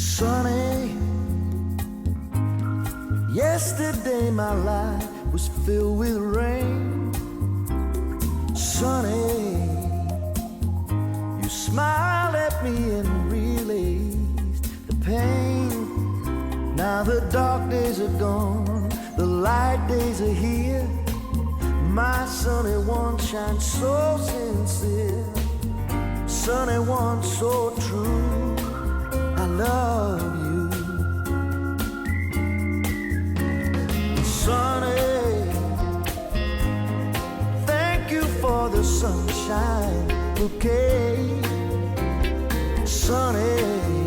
Sunny, yesterday my life was filled with rain. Sunny, you smiled at me and released the pain. Now the dark days are gone, the light days are here. My sunny one shines so sincere, sunny one so true. I love you, sunny. Thank you for the sunshine bouquet, sunny.